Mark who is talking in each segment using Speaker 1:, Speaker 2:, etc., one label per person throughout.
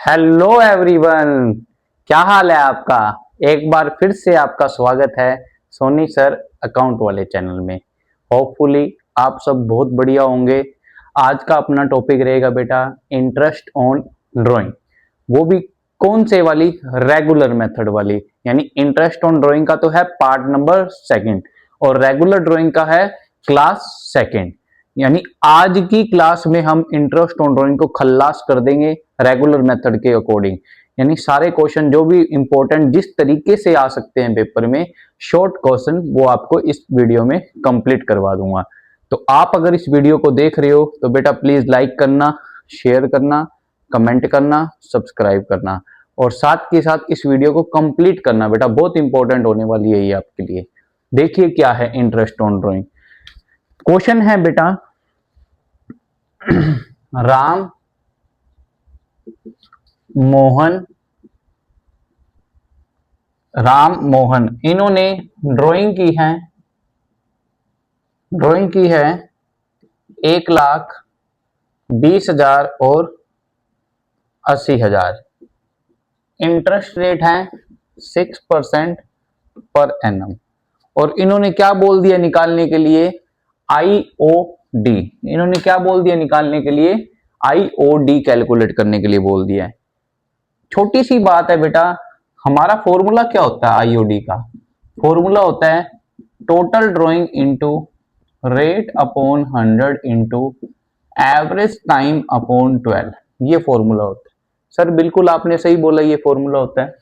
Speaker 1: Hello everyone, क्या हाल है आपका। एक बार फिर से आपका स्वागत है सोनी सर अकाउंट वाले चैनल में। होपफुली आप सब बहुत बढ़िया होंगे। आज का अपना टॉपिक रहेगा बेटा इंटरेस्ट ऑन ड्राइंग, वो भी कौन से वाली, रेगुलर मेथड वाली। यानी इंटरेस्ट ऑन ड्राइंग का तो है पार्ट नंबर सेकंड और रेगुलर ड्राइंग का है क्लास सेकंड। यानी आज की क्लास में हम इंटरेस्ट ऑन ड्राइंग को खल्लास कर देंगे रेगुलर मेथड के अकॉर्डिंग। यानी सारे क्वेश्चन जो भी इंपॉर्टेंट जिस तरीके से आ सकते हैं पेपर में, शॉर्ट क्वेश्चन, वो आपको इस वीडियो में कंप्लीट करवा दूंगा। तो आप अगर इस वीडियो को देख रहे हो तो बेटा प्लीज लाइक करना, शेयर करना, कमेंट करना, सब्सक्राइब करना और साथ के साथ इस वीडियो को कंप्लीट करना बेटा, बहुत इंपॉर्टेंट होने वाली है ये आपके लिए। देखिए क्या है इंटरेस्ट ऑन ड्राइंग। क्वेश्चन है बेटा राम मोहन इन्होंने ड्राइंग की है 1,20,000 और 80,000। इंटरेस्ट रेट है 6% पर एनम। और इन्होंने क्या बोल दिया निकालने के लिए, आईओडी। इन्होंने क्या बोल दिया निकालने के लिए, आईओडी कैलकुलेट करने के लिए बोल दिया है। छोटी सी बात है बेटा, हमारा फॉर्मूला क्या होता है आईओडी का? फॉर्मूला होता है total drawing into rate upon 100 into average time upon 12। ये फॉर्मूला होता है। सर बिल्कुल आपने सही बोला, ये फॉर्मूला होता है।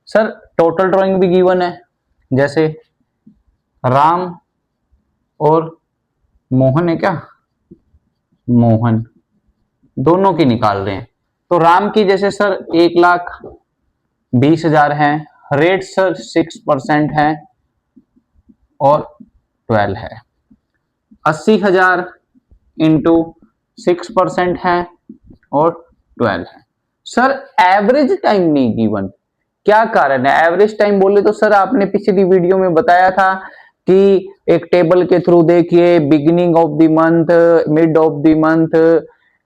Speaker 1: सर टोटल ड्राइंग भी गिवन है, जैसे राम और मोहन है, क्या मोहन, दोनों की निकाल रहे हैं। तो राम की जैसे सर 1,20,000 है, रेट सर 6% है और 12 है। 80,000 इंटू 6% है और 12 है। सर एवरेज टाइम नहीं गिवन, क्या कारण है? एवरेज टाइम बोले तो सर आपने पिछली वीडियो में बताया था कि एक टेबल के थ्रू देखिए, beginning of the month, mid of the month,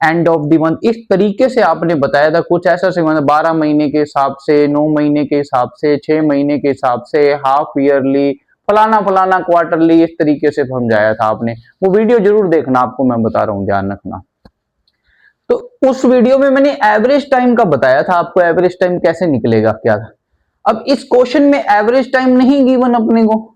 Speaker 1: end of the month, इस तरीके से आपने बताया था। कुछ ऐसा से मतलब 12 महीने के हिसाब से, 9 महीने के हिसाब से, 6 महीने के हिसाब से, हाफ ईयरली, फलाना फलाना क्वार्टरली, इस तरीके से समझाया था आपने। वो वीडियो जरूर देखना, आपको मैं बता रहा हूं, ध्यान रखना। तो उस वीडियो में मैंने एवरेज टाइम का बताया था आपको, एवरेज टाइम कैसे निकलेगा क्या था। अब इस क्वेश्चन में एवरेज टाइम नहीं गिवन अपने को,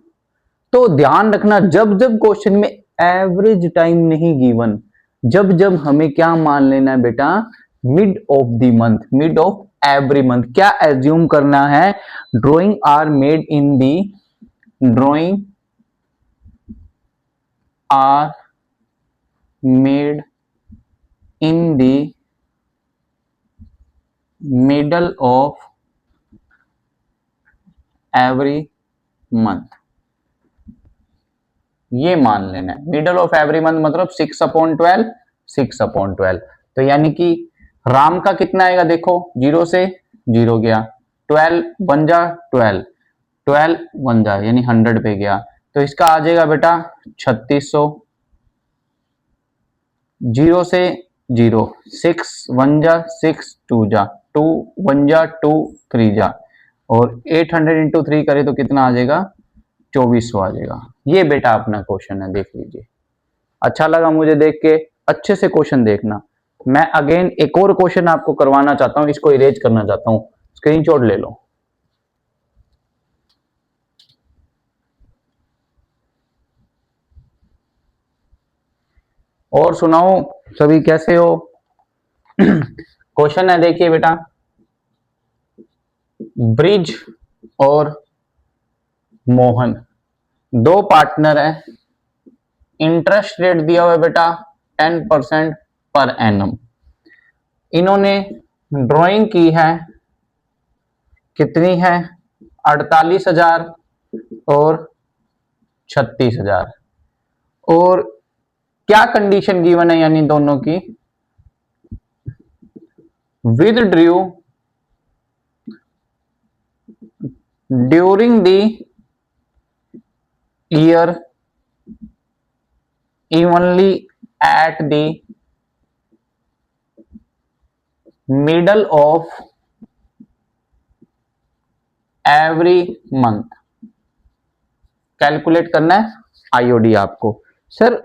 Speaker 1: तो ध्यान रखना जब जब क्वेश्चन में एवरेज टाइम नहीं गिवन, जब जब हमें क्या मान लेना है बेटा, mid of the month, mid of every month. क्या एज्यूम करना है? Drawing are made in the, drawing are made in the middle of every month. ये मान लेना है मिडल ऑफ एवरी मंथ मतलब 6/12, 6/12। तो यानी कि राम का कितना आएगा, देखो 0 से 0 गया, 12 बन जा 12, 12 बन जा यानी 100 पे गया। तो इसका आ जाएगा बेटा 3600। 0 से 0, 6 1 जा 6 2 जा 2 1 जा 2 3 जा, और 800 इंटू 3 करे तो कितना आ जाएगा, 2400 आ जाएगा। ये बेटा अपना क्वेश्चन है, देख लीजिए। अच्छा लगा मुझे देख के, अच्छे से क्वेश्चन देखना। मैं अगेन एक और क्वेश्चन आपको करवाना चाहता हूं, इसको इरेज करना चाहता हूं, स्क्रीनशॉट ले लो। और सुनाओ सभी, कैसे हो? क्वेश्चन है देखिए बेटा, ब्रिज और मोहन दो पार्टनर है, इंटरेस्ट रेट दिया हुआ है बेटा 10% पर एनम। इन्होंने ड्राइंग की है, कितनी है, 48,000 और 36,000। और क्या कंडीशन गिवन है, यानी दोनों की, with Drew during the year evenly at the middle of every month calculate करना है आईओडी आपको। सर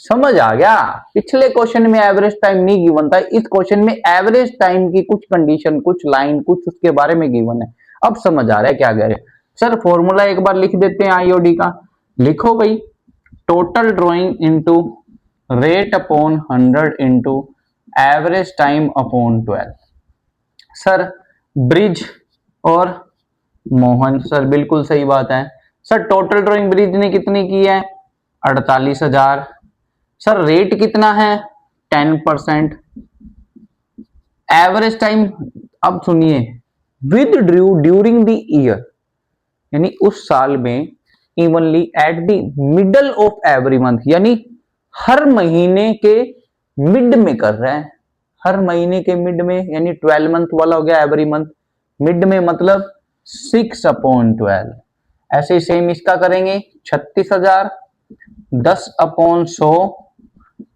Speaker 1: समझ आ गया, पिछले क्वेश्चन में एवरेज टाइम नहीं गिवन था, इस क्वेश्चन में एवरेज टाइम की कुछ कंडीशन, कुछ लाइन, कुछ उसके बारे में गिवन है। अब समझ आ रहा है क्या कह रहे। सर फॉर्मूला एक बार लिख देते हैं आईओडी का। लिखो भाई, total drawing into rate upon 100 into average time upon 12। Sir bridge और मोहन, सर बिल्कुल सही बात है। सर टोटल ड्रॉइंग ब्रिज ने कितनी की है? 48,000। सर रेट कितना है? 10%। एवरेज टाइम, अब सुनिए, with due during the year, यानी उस साल में evenly at the middle of every month, यानी हर महीने के मिड में कर रहे हैं, हर महीने के मिड में, यानी 12 मंथ वाला हो गया एवरी मंथ, मिड में मतलब 6/12। ऐसे सेम इसका करेंगे 36,000 10/100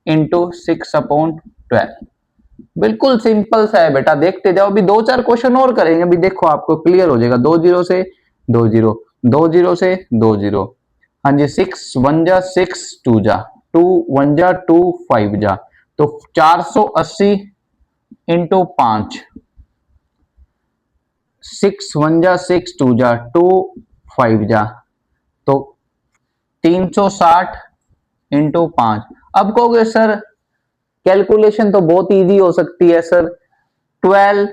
Speaker 1: इंटू 6/12। बिल्कुल सिंपल सा है बेटा, देखते जाओ। अभी 2-4 क्वेश्चन और करेंगे, अभी देखो आपको क्लियर हो जाएगा। 2 0 से 2 0, 2 0 से 2 0, हाँ जी। 6 1 जा 6 2 जा 2 1 जा 2 5 जा, तो 480 इंटू 5, 6 1 जा 6 2 जा 2 5 जा, तो 360 इंटू 5। अब कहोगे सर कैलकुलेशन तो बहुत इजी हो सकती है सर, 12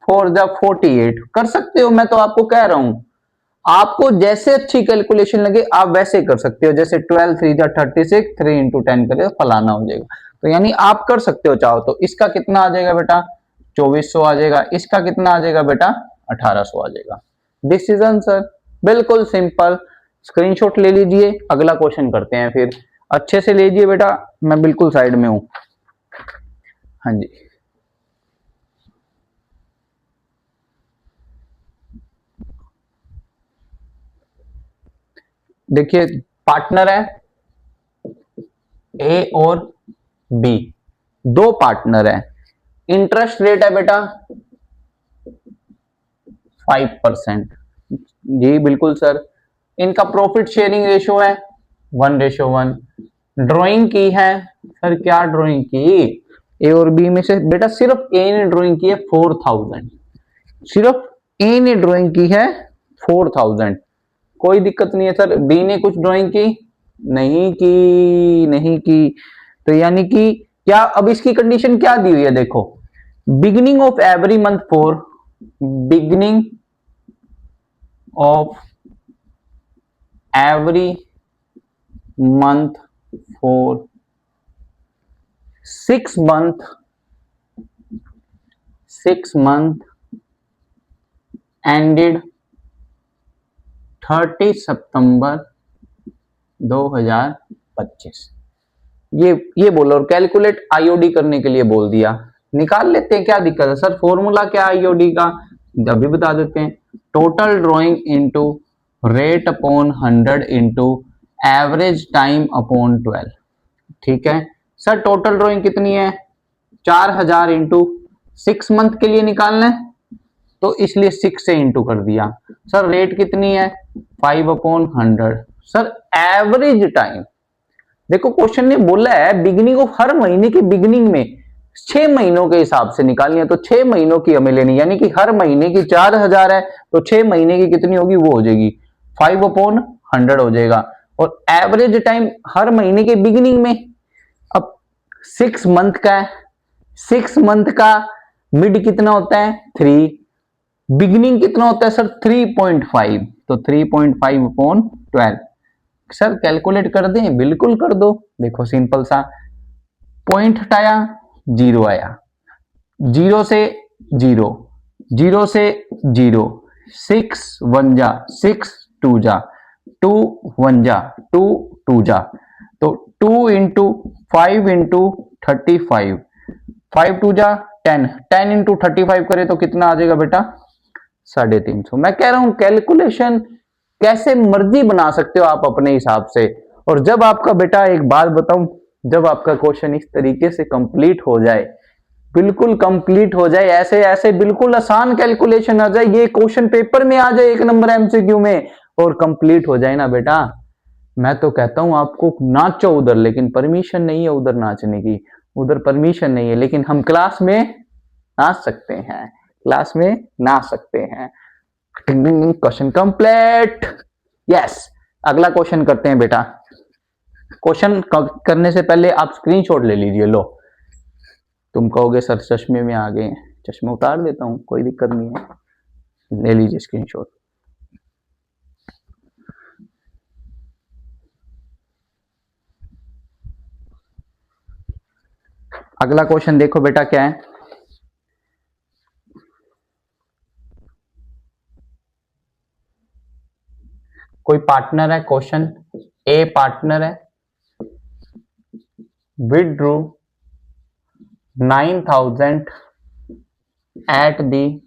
Speaker 1: 4 जा 48 कर सकते हो। मैं तो आपको कह रहा हूं, आपको जैसे अच्छी कैलकुलेशन लगे आप वैसे कर सकते हो। जैसे 12 3 जा 36, 3 इंटू 10 करे फलाना हो जाएगा, तो यानी आप कर सकते हो चाहो तो। इसका कितना आ जाएगा बेटा? 2400 आ जाएगा। इसका कितना आ जाएगा बेटा? 1800 आ जाएगा। दिस इज आंसर, बिल्कुल सिंपल। स्क्रीनशॉट ले लीजिए, अगला क्वेश्चन करते हैं फिर। अच्छे से लीजिए बेटा, मैं बिल्कुल साइड में हूं। हाँ जी, देखिए पार्टनर है ए और बी, दो पार्टनर है। इंटरेस्ट रेट है बेटा 5%। जी बिल्कुल सर। इनका प्रॉफिट शेयरिंग रेशो है 1:1। ड्राइंग की है सर, क्या ड्राइंग की? ए और बी में से बेटा सिर्फ ए ने ड्राइंग की है 4000, सिर्फ ए ने ड्राइंग की है 4000। कोई दिक्कत नहीं है सर। बी ने कुछ ड्राइंग की नहीं की, नहीं की, तो यानी कि क्या, अब इसकी कंडीशन क्या दी हुई है देखो, beginning of every month for, beginning of every month for 6 month, 6 month ended 30 सितंबर 2025। ये बोलो, और कैलकुलेट आईओडी करने के लिए बोल दिया। निकाल लेते हैं, क्या दिक्कत है सर? फॉर्मूला क्या आईओडी का अभी बता देते हैं। Total drawing into rate upon 100 into average time upon 12। ठीक है सर, टोटल ड्राइंग कितनी है? 4000 इंटू 6 मंथ के लिए निकालना है, तो इसलिए 6 से इंटू कर दिया। सर रेट कितनी है? 5/100। सर एवरेज टाइम, देखो क्वेश्चन ने बोला है बिगिनिंग ऑफ, हर महीने के बिगिनिंग में 6 महीनों के हिसाब से निकालनी है, तो 6 महीनों की हमें लेनी, यानी कि हर महीने की 4000 है, तो 6 महीने की कितनी होगी? वो हो जाएगी 5/100 हो जाएगा। और एवरेज टाइम हर महीने के बिगिनिंग में, अब 6 मंथ का है, 6 मंथ का मिड कितना होता है? 3। बिगिनिंग कितना होता है सर? 3.5, तो 3.5/12। सर कैलकुलेट कर दें? बिल्कुल कर दो। देखो सिंपल सा, पॉइंट हटाया 0 आया, 0 से 0, 0 से 0, 6 1 जा 6 2 जा 2 1 जा 2 2 जा, तो 2 इंटू 5 इंटू 35, 5 2 जा 10, 10 इंटू 35 करे तो कितना आ जाएगा बेटा? 350। मैं कह रहा हूं कैलकुलेशन कैसे मर्जी बना सकते हो आप अपने हिसाब से। और जब आपका बेटा, एक बात बताऊं, जब आपका क्वेश्चन इस तरीके से कंप्लीट हो जाए, बिल्कुल कंप्लीट हो जाए, ऐसे ऐसे बिल्कुल आसान कैलकुलेशन आ जाए, ये क्वेश्चन पेपर में आ जाए 1 नंबर एमसीक्यू में और कंप्लीट हो जाए ना बेटा, मैं तो कहता हूं आपको नाचो उधर, लेकिन परमिशन नहीं है उधर नाचने की, उधर परमिशन नहीं है, लेकिन हम क्लास में नाच सकते हैं, क्लास में नाच सकते हैं। Question complete. यस, अगला क्वेश्चन करते हैं बेटा। क्वेश्चन करने से पहले आप स्क्रीनशॉट ले लीजिए। लो, तुम कहोगे सर चश्मे में आ गए, चश्मा उतार देता हूं, कोई दिक्कत नहीं है, ले लीजिए स्क्रीनशॉट। अगला क्वेश्चन देखो बेटा क्या है। कोई पार्टनर है, क्वेश्चन ए पार्टनर है, withdrew 9,000 at the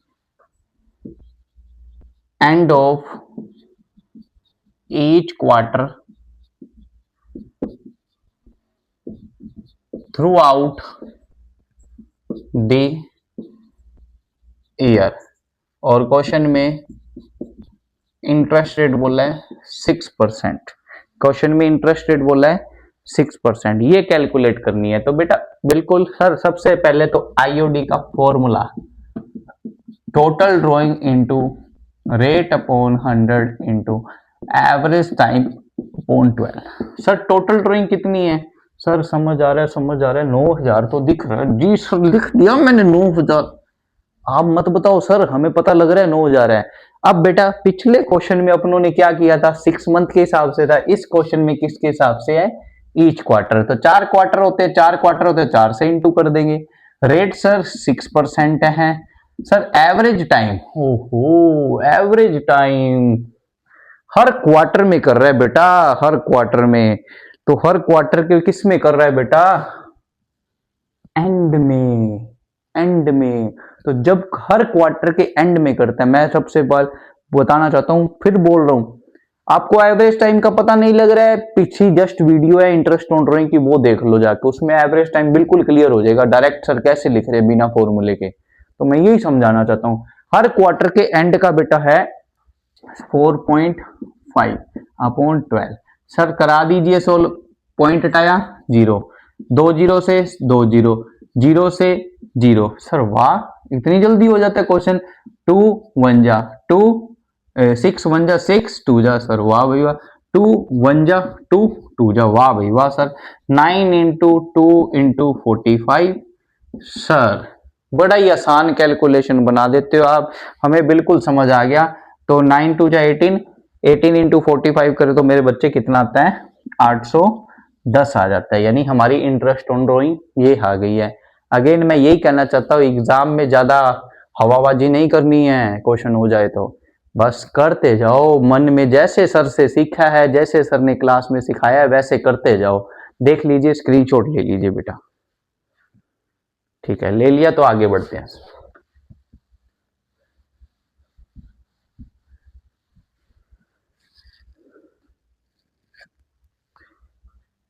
Speaker 1: end of each quarter throughout the year। और क्वेश्चन में इंटरेस्ट रेट बोला है 6%, क्वेश्चन में इंटरेस्ट रेट बोला है 6%, ये कैलकुलेट करनी है। तो बेटा बिल्कुल सर, सबसे पहले तो आईओडी का formula, total drawing into rate upon 100 into average time upon 12। Sir total drawing कितनी है? सर समझ आ रहा है, समझ आ रहा है, 9,000 तो दिख रहा है जी सर, लिख दिया मैंने 9,000। आप मत बताओ सर, हमें पता लग रहा है 9,000 है। अब बेटा पिछले क्वेश्चन में अपनों ने क्या किया था, 6 मंथ के हिसाब से था, इस क्वेश्चन में किसके हिसाब से है, ईच क्वार्टर। तो 4 क्वार्टर होते हैं, 4 क्वार्टर होते हैं, 4 से इंटू कर देंगे। रेट सर 6% है। सर एवरेज टाइम, ओहो एवरेज टाइम हर क्वार्टर में कर रहा है बेटा, हर क्वार्टर में। तो हर क्वार्टर के किस में कर रहा है बेटा, एंड में, एंड में। तो जब हर क्वार्टर के एंड में करता है, मैं सबसे बार बताना चाहता हूं, फिर बोल रहा हूं, आपको एवरेज टाइम का पता नहीं लग रहा है, पीछे जस्ट वीडियो है इंटरेस्ट ऑन ड्राइंग की, वो देख लो जाके, उसमें एवरेज टाइम बिल्कुल क्लियर हो जाएगा, डायरेक्ट सर कैसे लिख रहे हैं बिना फॉर्मूले के। तो मैं यही समझाना चाहता हूं, हर क्वार्टर के एंड का बेटा है 4.5 अपॉन 12। सर करा दीजिए सोल्व, पॉइंट हटाया 0, 2 जीरो से 2 जीरो, 0 से 0। सर वाह, इतनी जल्दी हो जाता है क्वेश्चन। 2 1 जा 2, 6 1 जा 6, 2 जा सर, वाह भाई वाह, 2 1 जा 2, 2 जा, वाह भाई वाह सर। 9 into 2 into 45। सर बड़ा ही आसान कैलकुलेशन बना देते हो आप, हमें बिल्कुल समझ आ गया। तो 9 2 जा 18, 18 इंटू 45 करे तो मेरे बच्चे कितना आता है, 810 आ जाता है। यानी हमारी इंटरेस्ट ऑन ड्राइंग ये आ गई है। अगेन मैं यही कहना चाहता हूँ, एग्जाम में ज्यादा हवाबाजी नहीं करनी है, क्वेश्चन हो जाए तो बस करते जाओ, मन में जैसे सर से सीखा है, जैसे सर ने क्लास में सिखाया है वैसे करते जाओ। देख लीजिए, स्क्रीनशॉट ले लीजिए बेटा। ठीक है, ले लिया तो आगे बढ़ते हैं।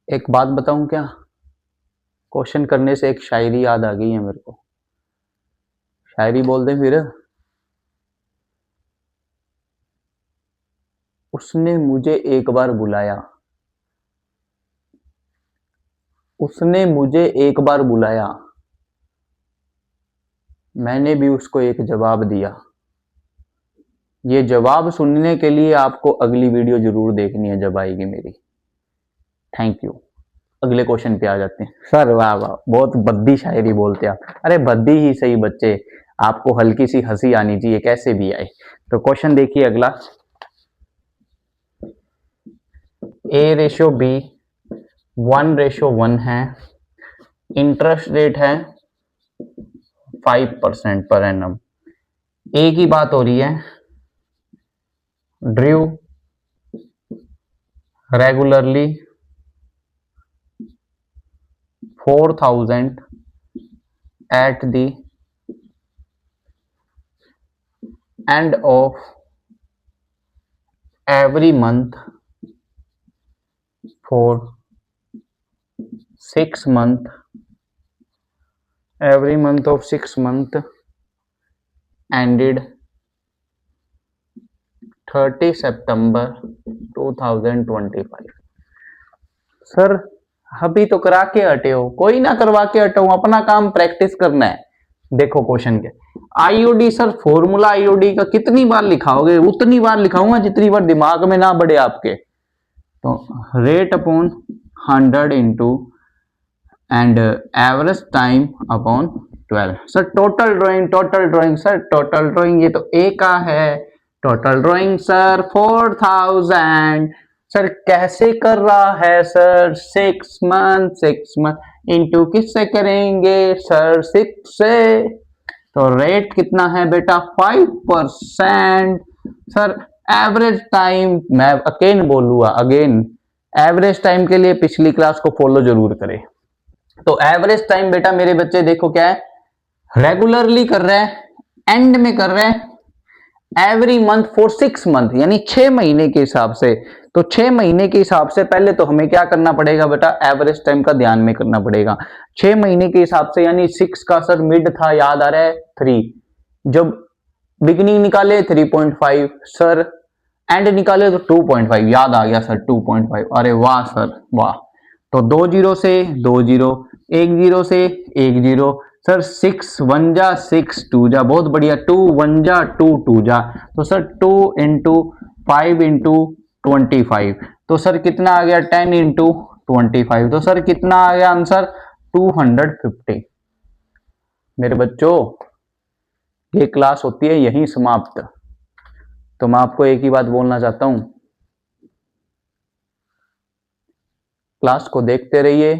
Speaker 1: एक बात बताऊं क्या, क्वेश्चन करने से एक शायरी याद आ गई है मेरे को, शायरी बोल दें फिर। उसने मुझे एक बार बुलाया, उसने मुझे एक बार बुलाया, मैंने भी उसको एक जवाब दिया। ये जवाब सुनने के लिए आपको अगली वीडियो जरूर देखनी है जब आएगी मेरी। Thank you. अगले क्वेश्चन पे आ जाते हैं। सर वाह वाह, बहुत भद्दी शायरी बोलते हैं आप। अरे भद्दी ही सही बच्चे, आपको हल्की सी हंसी आनी चाहिए, कैसे भी आए। तो क्वेश्चन देखिए अगला, A/B 1/1 है, इंटरेस्ट रेट है 5% पर एनम। ए की बात हो रही है, Drew regularly 4,000 at the end of every month for 6 months every month of 6 month ended 30 September 2025। Sir अभी तो करा के हटे हो, कोई ना करवा के हटाऊं, अपना काम प्रैक्टिस करना है। देखो क्वेश्चन के आईओडी सर, फॉर्मूला आईओडी का कितनी बार लिखाओगे? उतनी बार लिखाऊंगा जितनी बार दिमाग में ना बढ़े आपके। तो rate upon 100 into and average time upon 12। Sir total drawing sir, total drawing ये तो ए का है। Total drawing sir 4000। सर कैसे कर रहा है सर? 6 मंथ इंटू किससे करेंगे सर? 6 से। तो रेट कितना है बेटा? 5%। सर एवरेज टाइम, मैं अगेन बोलूंगा, अगेन एवरेज टाइम के लिए पिछली क्लास को फॉलो जरूर करें। तो एवरेज टाइम बेटा मेरे बच्चे देखो क्या है, रेगुलरली कर रहे हैं, एंड में कर रहे हैं, एवरी मंथ फॉर 6 मंथ, यानी 6 महीने के हिसाब से। तो 6 महीने के हिसाब से पहले तो हमें क्या करना पड़ेगा बेटा? एवरेज टाइम का ध्यान में करना पड़ेगा। 6 महीने के हिसाब से, यानी 6 का सर मिड था, याद आ रहा है 3, जब बिगिनिंग निकाले 3.5 सर, एंड निकाले तो 2.5, याद आ गया सर 2.5। अरे वाह सर वाह। तो 2 जीरो से 2 जीरो, 1 जीरो से 1 जीरो सर, 6 1 जा 6 2 जा, बहुत बढ़िया, 2 1 जा 2 2 जा। तो सर 2 इंटू 5 इंटू 25, तो सर कितना आ गया? 10 इंटू 25। तो सर कितना आ गया आंसर? 250। मेरे बच्चों ये क्लास होती है यहीं समाप्त। तो मैं आपको एक ही बात बोलना चाहता हूं, क्लास को देखते रहिए,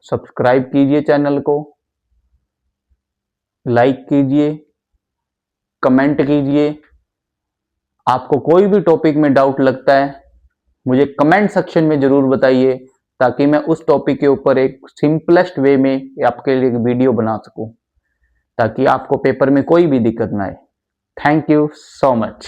Speaker 1: सब्सक्राइब कीजिए चैनल को, लाइक कीजिए, कमेंट कीजिए। आपको कोई भी टॉपिक में डाउट लगता है मुझे कमेंट सेक्शन में जरूर बताइए, ताकि मैं उस टॉपिक के ऊपर एक सिंपलेस्ट वे में आपके लिए एक वीडियो बना सकूं, ताकि आपको पेपर में कोई भी दिक्कत ना आए। Thank you so much.